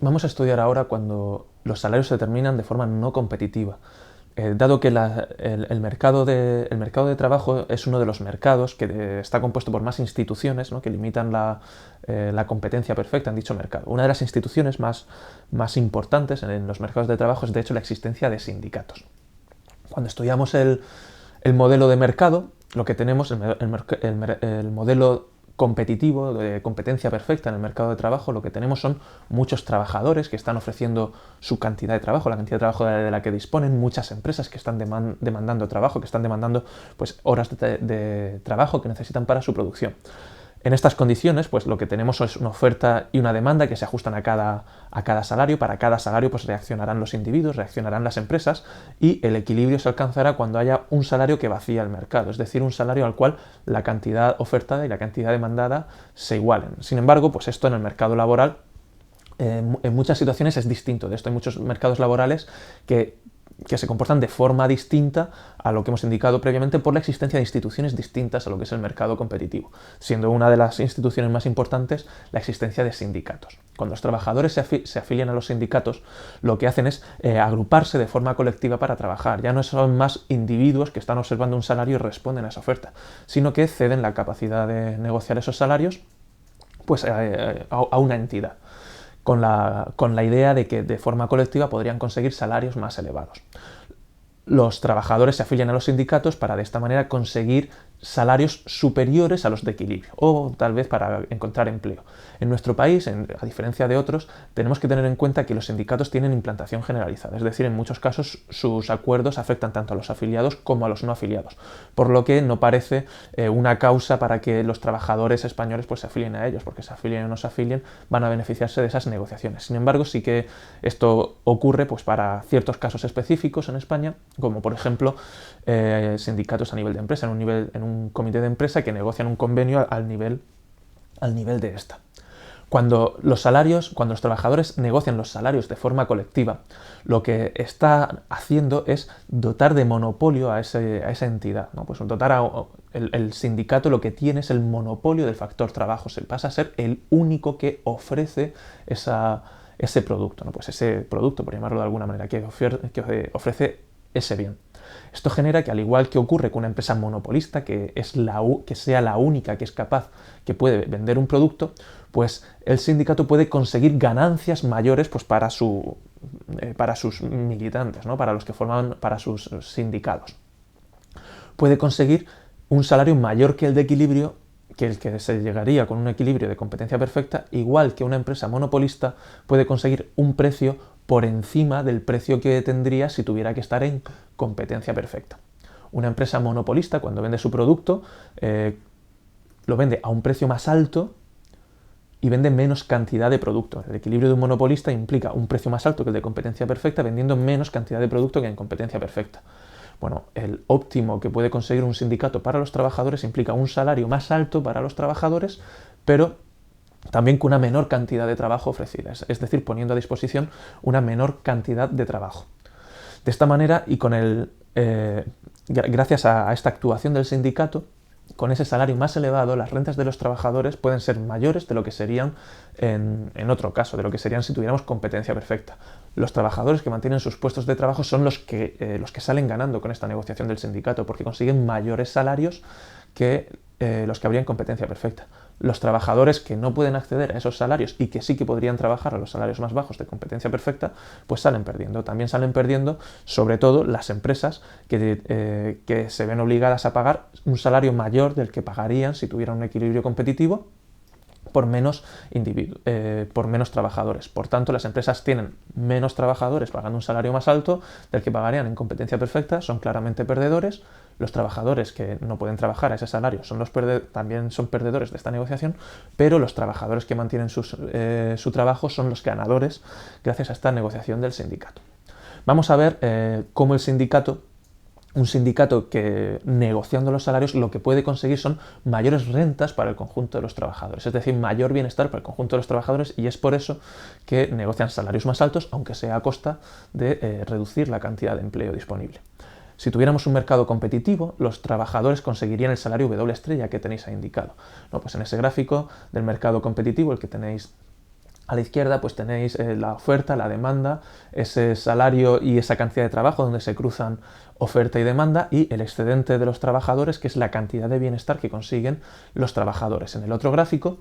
Vamos a estudiar ahora cuando los salarios se determinan de forma no competitiva. Dado que el mercado de trabajo es uno de los mercados que está compuesto por más instituciones, ¿no?, que limitan la competencia perfecta en dicho mercado. Una de las instituciones más importantes en los mercados de trabajo es, de hecho, la existencia de sindicatos. Cuando estudiamos el modelo de mercado, lo que tenemos, el modelo competitivo, de competencia perfecta en el mercado de trabajo, lo que tenemos son muchos trabajadores que están ofreciendo su cantidad de trabajo, la cantidad de trabajo de la que disponen, muchas empresas que están demandando trabajo, que están demandando pues, horas de trabajo que necesitan para su producción. En estas condiciones, pues lo que tenemos es una oferta y una demanda que se ajustan a cada salario. Para cada salario, pues reaccionarán los individuos, reaccionarán las empresas, y el equilibrio se alcanzará cuando haya un salario que vacía el mercado, es decir, un salario al cual la cantidad ofertada y la cantidad demandada se igualen. Sin embargo, pues esto en el mercado laboral en muchas situaciones es distinto. De esto hay muchos mercados laborales que se comportan de forma distinta a lo que hemos indicado previamente por la existencia de instituciones distintas a lo que es el mercado competitivo, siendo una de las instituciones más importantes la existencia de sindicatos. Cuando los trabajadores se afilian a los sindicatos, lo que hacen es agruparse de forma colectiva para trabajar. Ya no son más individuos que están observando un salario y responden a esa oferta, sino que ceden la capacidad de negociar esos salarios pues, a una entidad, con la idea de que de forma colectiva podrían conseguir salarios más elevados. Los trabajadores se afilian a los sindicatos para de esta manera conseguir salarios superiores a los de equilibrio, o tal vez para encontrar empleo. En nuestro país, a diferencia de otros, tenemos que tener en cuenta que los sindicatos tienen implantación generalizada, es decir, en muchos casos sus acuerdos afectan tanto a los afiliados como a los no afiliados, por lo que no parece una causa para que los trabajadores españoles pues, se afilien a ellos, porque se afilien o no se afilien van a beneficiarse de esas negociaciones. Sin embargo, sí que esto ocurre pues, para ciertos casos específicos en España, como por ejemplo sindicatos a nivel de empresa, en un comité de empresa que negocian un convenio al nivel de esta. Cuando los trabajadores negocian los salarios de forma colectiva, lo que está haciendo es dotar de monopolio a esa entidad, ¿no? Pues el sindicato lo que tiene es el monopolio del factor trabajo, se pasa a ser el único que ofrece ese producto, ¿no? Pues ese producto, por llamarlo de alguna manera, que ofrece ese bien. Esto genera que, al igual que ocurre con una empresa monopolista, que sea la única que es capaz, que puede vender un producto, pues el sindicato puede conseguir ganancias mayores pues, para sus militantes, ¿no?, para sus sindicados. Puede conseguir un salario mayor que el de equilibrio, que el que se llegaría con un equilibrio de competencia perfecta, igual que una empresa monopolista puede conseguir un precio por encima del precio que tendría si tuviera que estar en competencia perfecta. Una empresa monopolista, cuando vende su producto, lo vende a un precio más alto y vende menos cantidad de producto. El equilibrio de un monopolista implica un precio más alto que el de competencia perfecta, vendiendo menos cantidad de producto que en competencia perfecta. Bueno, el óptimo que puede conseguir un sindicato para los trabajadores implica un salario más alto para los trabajadores, pero también con una menor cantidad de trabajo ofrecida, es decir, poniendo a disposición una menor cantidad de trabajo. De esta manera, y gracias a esta actuación del sindicato, con ese salario más elevado, las rentas de los trabajadores pueden ser mayores de lo que serían en otro caso, de lo que serían si tuviéramos competencia perfecta. Los trabajadores que mantienen sus puestos de trabajo son los que salen ganando con esta negociación del sindicato, porque consiguen mayores salarios que los que habrían competencia perfecta. Los trabajadores que no pueden acceder a esos salarios y que sí que podrían trabajar a los salarios más bajos de competencia perfecta, pues salen perdiendo. También salen perdiendo, sobre todo, las empresas que se ven obligadas a pagar un salario mayor del que pagarían si tuvieran un equilibrio competitivo por menos trabajadores. Por tanto, las empresas tienen menos trabajadores pagando un salario más alto del que pagarían en competencia perfecta, son claramente perdedores. Los trabajadores que no pueden trabajar a ese salario también son perdedores de esta negociación, pero los trabajadores que mantienen su trabajo son los ganadores gracias a esta negociación del sindicato. Vamos a ver cómo un sindicato que, negociando los salarios, lo que puede conseguir son mayores rentas para el conjunto de los trabajadores, es decir, mayor bienestar para el conjunto de los trabajadores, y es por eso que negocian salarios más altos, aunque sea a costa de reducir la cantidad de empleo disponible. Si tuviéramos un mercado competitivo, los trabajadores conseguirían el salario W estrella que tenéis ahí indicado. No, pues en ese gráfico del mercado competitivo, el que tenéis A la izquierda pues tenéis la oferta, la demanda, ese salario y esa cantidad de trabajo donde se cruzan oferta y demanda, y el excedente de los trabajadores, que es la cantidad de bienestar que consiguen los trabajadores. En el otro gráfico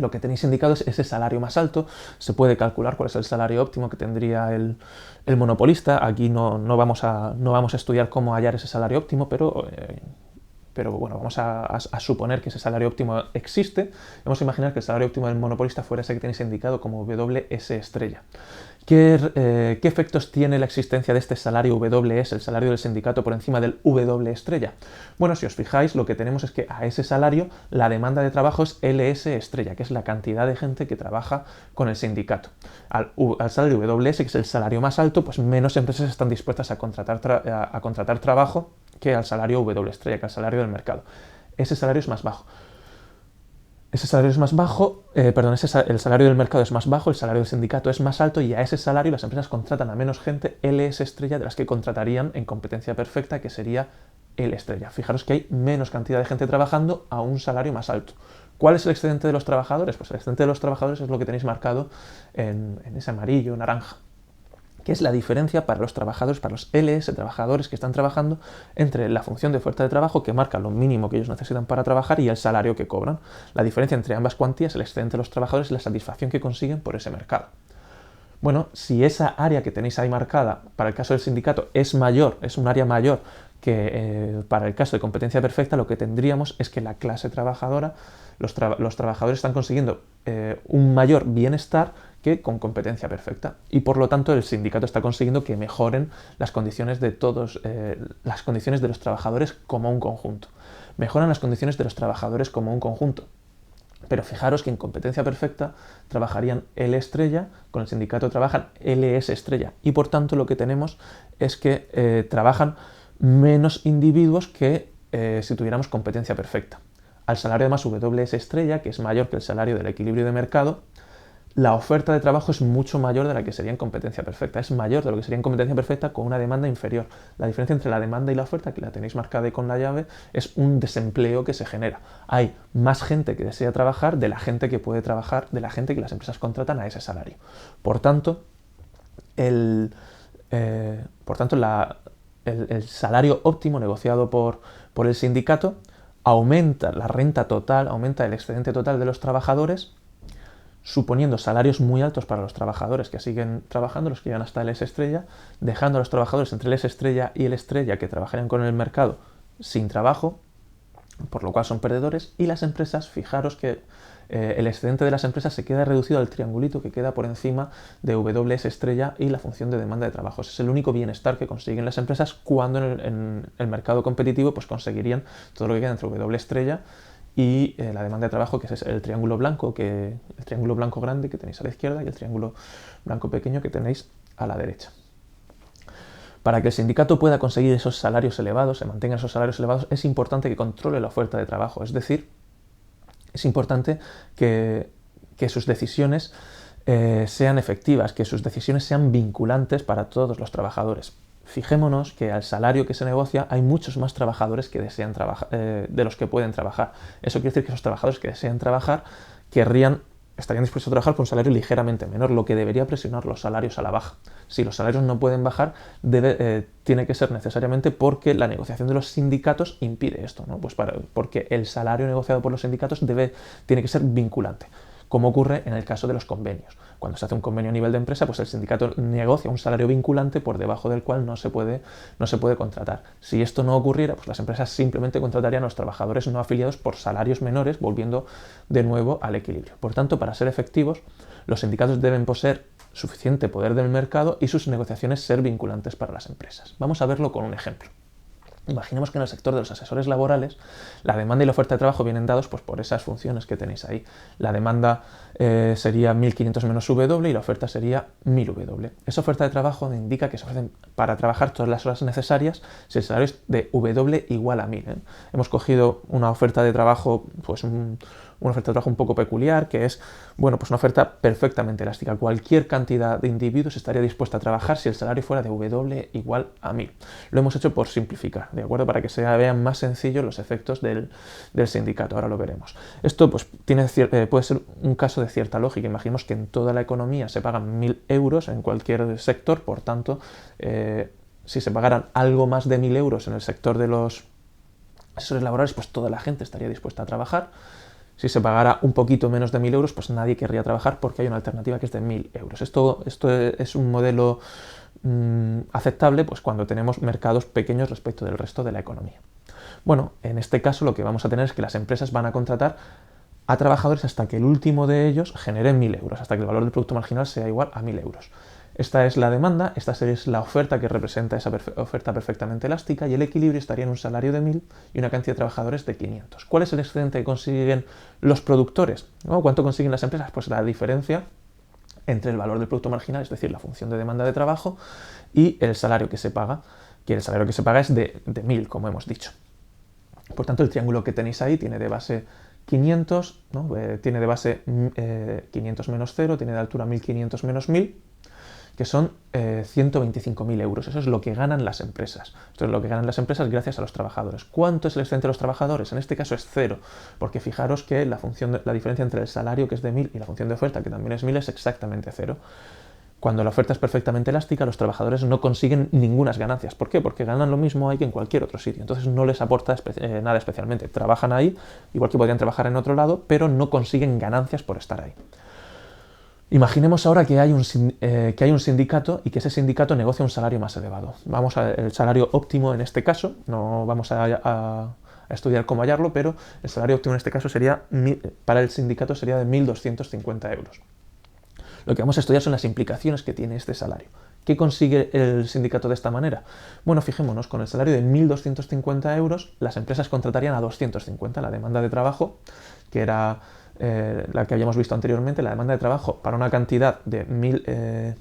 lo que tenéis indicado es ese salario más alto. Se puede calcular cuál es el salario óptimo que tendría el monopolista. Aquí no vamos a estudiar cómo hallar ese salario óptimo, pero bueno, vamos a suponer que ese salario óptimo existe. Vamos a imaginar que el salario óptimo del monopolista fuera ese que tenéis indicado como WS estrella. ¿Qué efectos tiene la existencia de este salario WS, el salario del sindicato, por encima del W estrella? Bueno, si os fijáis, lo que tenemos es que a ese salario la demanda de trabajo es LS estrella, que es la cantidad de gente que trabaja con el sindicato. Al salario WS, que es el salario más alto, pues menos empresas están dispuestas a contratar trabajo que al salario W estrella, que al salario del mercado. Ese salario es más bajo. El salario del mercado es más bajo, el salario del sindicato es más alto, y a ese salario las empresas contratan a menos gente LS estrella de las que contratarían en competencia perfecta, que sería L estrella. Fijaros que hay menos cantidad de gente trabajando a un salario más alto. ¿Cuál es el excedente de los trabajadores? Pues el excedente de los trabajadores es lo que tenéis marcado en ese amarillo, naranja, que es la diferencia para los trabajadores, para los LS trabajadores que están trabajando, entre la función de oferta de trabajo, que marca lo mínimo que ellos necesitan para trabajar, y el salario que cobran. La diferencia entre ambas cuantías, el excedente de los trabajadores, y la satisfacción que consiguen por ese mercado. Bueno, si esa área que tenéis ahí marcada para el caso del sindicato es mayor, es un área mayor que para el caso de competencia perfecta, lo que tendríamos es que la clase trabajadora, los trabajadores están consiguiendo un mayor bienestar que con competencia perfecta, y por lo tanto el sindicato está consiguiendo que mejoren las condiciones de las condiciones de los trabajadores como un conjunto. Mejoran las condiciones de los trabajadores como un conjunto. Pero fijaros que en competencia perfecta trabajarían L estrella, con el sindicato trabajan LS estrella, y por tanto lo que tenemos es que trabajan menos individuos que si tuviéramos competencia perfecta. Al salario además WS estrella, que es mayor que el salario del equilibrio de mercado, la oferta de trabajo es mucho mayor de la que sería en competencia perfecta. Es mayor de lo que sería en competencia perfecta con una demanda inferior. La diferencia entre la demanda y la oferta, que la tenéis marcada ahí con la llave, es un desempleo que se genera. Hay más gente que desea trabajar de la gente que puede trabajar, de la gente que las empresas contratan a ese salario. Por tanto, el salario óptimo negociado por el sindicato aumenta la renta total, aumenta el excedente total de los trabajadores, suponiendo salarios muy altos para los trabajadores que siguen trabajando, los que llegan hasta el S estrella, dejando a los trabajadores entre el S estrella y el estrella, que trabajarían con el mercado, sin trabajo, por lo cual son perdedores, y las empresas, fijaros que el excedente de las empresas se queda reducido al triangulito que queda por encima de WS estrella y la función de demanda de trabajo. Ese es el único bienestar que consiguen las empresas, cuando en el mercado competitivo pues conseguirían todo lo que queda entre W estrella y la demanda de trabajo, que es el triángulo blanco grande que tenéis a la izquierda y el triángulo blanco pequeño que tenéis a la derecha. Para que el sindicato pueda conseguir esos salarios elevados, se mantengan esos salarios elevados, es importante que controle la oferta de trabajo, es decir, es importante que sus decisiones sean efectivas, que sus decisiones sean vinculantes para todos los trabajadores. Fijémonos que al salario que se negocia hay muchos más trabajadores que desean de los que pueden trabajar. Eso quiere decir que esos trabajadores que desean trabajar estarían dispuestos a trabajar por un salario ligeramente menor, lo que debería presionar los salarios a la baja. Si los salarios no pueden bajar, tiene que ser necesariamente porque la negociación de los sindicatos impide esto, ¿no? Pues porque el salario negociado por los sindicatos tiene que ser vinculante, como ocurre en el caso de los convenios. Cuando se hace un convenio a nivel de empresa, pues el sindicato negocia un salario vinculante por debajo del cual no se puede contratar. Si esto no ocurriera, pues las empresas simplemente contratarían a los trabajadores no afiliados por salarios menores, volviendo de nuevo al equilibrio. Por tanto, para ser efectivos, los sindicatos deben poseer suficiente poder del mercado y sus negociaciones ser vinculantes para las empresas. Vamos a verlo con un ejemplo. Imaginemos que en el sector de los asesores laborales la demanda y la oferta de trabajo vienen dados pues, por esas funciones que tenéis ahí. La demanda sería 1500 menos W y la oferta sería 1000 W. Esa oferta de trabajo indica que se ofrecen para trabajar todas las horas necesarias si el salario es de W igual a 1000. Hemos cogido una oferta de trabajo, pues una oferta de trabajo un poco peculiar, que es, bueno, pues una oferta perfectamente elástica. Cualquier cantidad de individuos estaría dispuesta a trabajar si el salario fuera de W igual a 1000. Lo hemos hecho por simplificar, ¿de acuerdo? Para que se vean más sencillos los efectos del sindicato, ahora lo veremos. Esto pues puede ser un caso de cierta lógica. Imaginemos que en toda la economía se pagan 1000 euros en cualquier sector, por tanto, si se pagaran algo más de 1000 euros en el sector de los asesores laborales, pues toda la gente estaría dispuesta a trabajar. Si se pagara un poquito menos de 1000 euros, pues nadie querría trabajar porque hay una alternativa que es de 1000 euros. Esto es un modelo aceptable pues cuando tenemos mercados pequeños respecto del resto de la economía. Bueno, en este caso lo que vamos a tener es que las empresas van a contratar a trabajadores hasta que el último de ellos genere 1000 euros, hasta que el valor del producto marginal sea igual a 1000 euros. Esta es la demanda, esta es la oferta que representa esa oferta perfectamente elástica, y el equilibrio estaría en un salario de 1000 y una cantidad de trabajadores de 500. ¿Cuál es el excedente que consiguen los productores? ¿No? ¿Cuánto consiguen las empresas? Pues la diferencia entre el valor del producto marginal, es decir, la función de demanda de trabajo, y el salario que se paga, que el salario que se paga es de 1000, como hemos dicho. Por tanto, el triángulo que tenéis ahí tiene de base 500, ¿no? Tiene de base 500 menos 0, tiene de altura 1500 menos 1000, que son 125.000 euros. Eso es lo que ganan las empresas. Esto es lo que ganan las empresas gracias a los trabajadores. ¿Cuánto es el excedente de los trabajadores? En este caso es 0, porque fijaros que la diferencia entre el salario, que es de 1000, y la función de oferta, que también es 1000, es exactamente 0. Cuando la oferta es perfectamente elástica, los trabajadores no consiguen ninguna ganancias. ¿Por qué? Porque ganan lo mismo ahí que en cualquier otro sitio. Entonces no les aporta nada especialmente. Trabajan ahí, igual que podrían trabajar en otro lado, pero no consiguen ganancias por estar ahí. Imaginemos ahora que hay un sindicato y que ese sindicato negocia un salario más elevado. Vamos al salario óptimo en este caso, no vamos a estudiar cómo hallarlo, pero el salario óptimo en este caso para el sindicato sería de 1.250 euros. Lo que vamos a estudiar son las implicaciones que tiene este salario. ¿Qué consigue el sindicato de esta manera? Bueno, fijémonos, con el salario de 1.250 euros, las empresas contratarían a 250, la demanda de trabajo, que era la que habíamos visto anteriormente, la demanda de trabajo para una cantidad de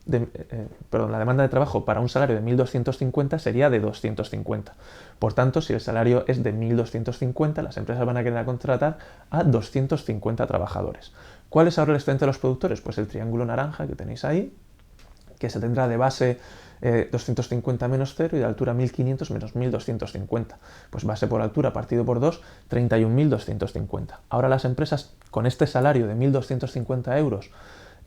la demanda de trabajo para un salario de 1.250 sería de 250. Por tanto, si el salario es de 1.250, las empresas van a querer contratar a 250 trabajadores. ¿Cuál es ahora el excedente de los productores? Pues el triángulo naranja que tenéis ahí, que se tendrá de base 250 menos 0 y de altura 1500 menos 1250. Pues base por altura partido por 2, 31.250. Ahora las empresas con este salario de 1.250 euros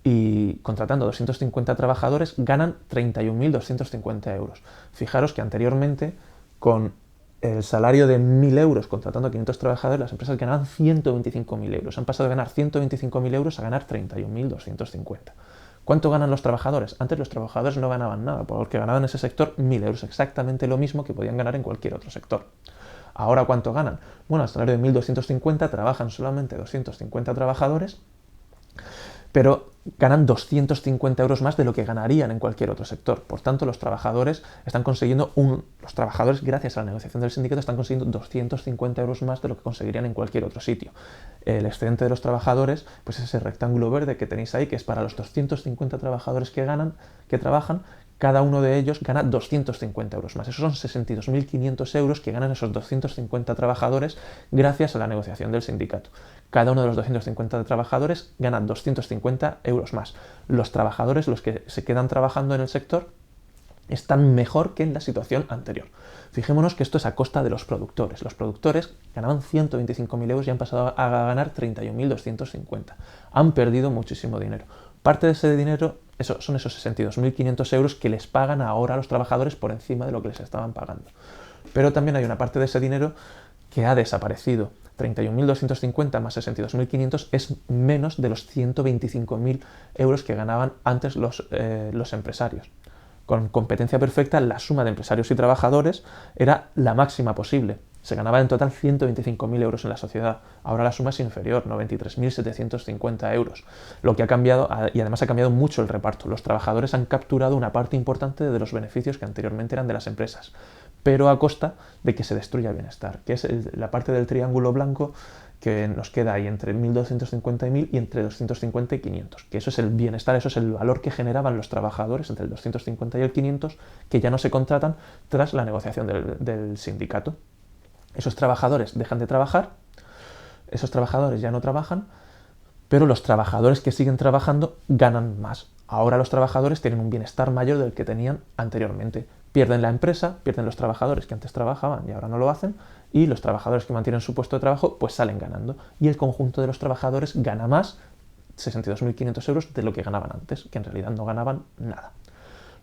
y contratando 250 trabajadores ganan 31.250 euros. Fijaros que anteriormente con el salario de 1.000 euros contratando a 500 trabajadores, las empresas ganaban 125.000 euros. Han pasado de ganar 125.000 euros a ganar 31.250. ¿Cuánto ganan los trabajadores? Antes los trabajadores no ganaban nada, porque ganaban en ese sector 1.000 euros, exactamente lo mismo que podían ganar en cualquier otro sector. ¿Ahora cuánto ganan? Bueno, al salario de 1.250 trabajan solamente 250 trabajadores, pero ganan 250 euros más de lo que ganarían en cualquier otro sector. Por tanto, los trabajadores, gracias a la negociación del sindicato, están consiguiendo 250 euros más de lo que conseguirían en cualquier otro sitio. El excedente de los trabajadores, pues es ese rectángulo verde que tenéis ahí, que es para los 250 trabajadores que trabajan, cada uno de ellos gana 250 euros más. Esos son 62.500 euros que ganan esos 250 trabajadores gracias a la negociación del sindicato. Cada uno de los 250 trabajadores gana 250 euros más. Los trabajadores, los que se quedan trabajando en el sector, están mejor que en la situación anterior. Fijémonos que esto es a costa de los productores. Los productores ganaban 125.000 euros y han pasado a ganar 31.250. Han perdido muchísimo dinero. Parte de ese dinero son esos 62.500 euros que les pagan ahora a los trabajadores por encima de lo que les estaban pagando. Pero también hay una parte de ese dinero que ha desaparecido. 31.250 más 62.500 es menos de los 125.000 euros que ganaban antes los empresarios. Con competencia perfecta, la suma de empresarios y trabajadores era la máxima posible. Se ganaba en total 125.000 euros en la sociedad. Ahora la suma es inferior, 93.750 euros. Lo que ha cambiado, y además ha cambiado mucho el reparto. Los trabajadores han capturado una parte importante de los beneficios que anteriormente eran de las empresas, pero a costa de que se destruya el bienestar, que es la parte del triángulo blanco que nos queda ahí entre 1.250 y 1.000 y entre 250 y 500, que eso es el bienestar, eso es el valor que generaban los trabajadores entre el 250 y el 500, que ya no se contratan tras la negociación del sindicato. Esos trabajadores dejan de trabajar, esos trabajadores ya no trabajan, pero los trabajadores que siguen trabajando ganan más. Ahora los trabajadores tienen un bienestar mayor del que tenían anteriormente. Pierden la empresa, pierden los trabajadores que antes trabajaban y ahora no lo hacen, y los trabajadores que mantienen su puesto de trabajo pues salen ganando. Y el conjunto de los trabajadores gana más, 62.500 euros, de lo que ganaban antes, que en realidad no ganaban nada.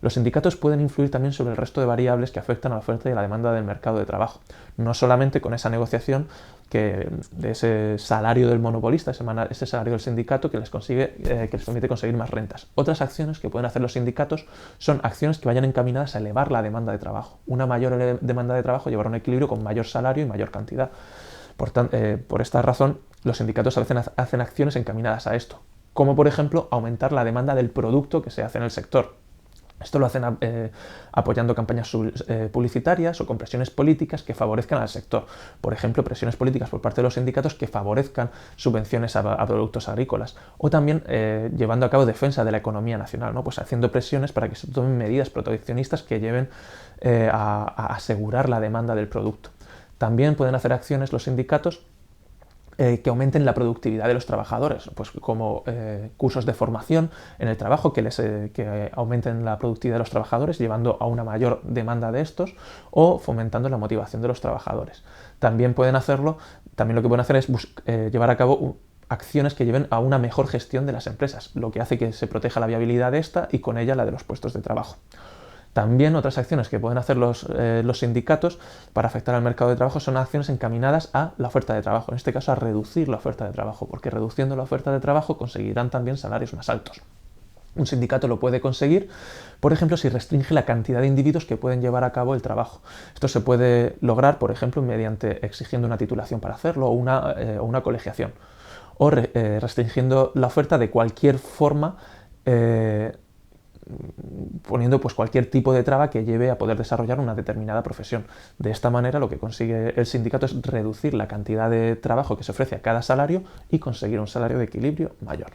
Los sindicatos pueden influir también sobre el resto de variables que afectan a la oferta y a la demanda del mercado de trabajo, no solamente con esa negociación de ese salario del monopolista, ese salario del sindicato que les permite conseguir más rentas. Otras acciones que pueden hacer los sindicatos son acciones que vayan encaminadas a elevar la demanda de trabajo. Una mayor demanda de trabajo llevará a un equilibrio con mayor salario y mayor cantidad. Por esta razón, los sindicatos a veces hacen acciones encaminadas a esto, como por ejemplo aumentar la demanda del producto que se hace en el sector. Esto lo hacen apoyando campañas publicitarias o con presiones políticas que favorezcan al sector. Por ejemplo, presiones políticas por parte de los sindicatos que favorezcan subvenciones a productos agrícolas. O también llevando a cabo defensa de la economía nacional, ¿no? Pues haciendo presiones para que se tomen medidas proteccionistas que lleven a asegurar la demanda del producto. También pueden hacer acciones los sindicatos que aumenten la productividad de los trabajadores, pues como cursos de formación en el trabajo que aumenten la productividad de los trabajadores, llevando a una mayor demanda de estos, o fomentando la motivación de los trabajadores. También lo que pueden hacer es llevar a cabo acciones que lleven a una mejor gestión de las empresas, lo que hace que se proteja la viabilidad de esta y con ella la de los puestos de trabajo. También otras acciones que pueden hacer los sindicatos para afectar al mercado de trabajo son acciones encaminadas a la oferta de trabajo, en este caso a reducir la oferta de trabajo, porque reduciendo la oferta de trabajo conseguirán también salarios más altos. Un sindicato lo puede conseguir, por ejemplo, si restringe la cantidad de individuos que pueden llevar a cabo el trabajo. Esto se puede lograr, por ejemplo, mediante exigiendo una titulación para hacerlo o una colegiación, o restringiendo la oferta de cualquier forma, poniendo pues cualquier tipo de traba que lleve a poder desarrollar una determinada profesión. De esta manera lo que consigue el sindicato es reducir la cantidad de trabajo que se ofrece a cada salario y conseguir un salario de equilibrio mayor.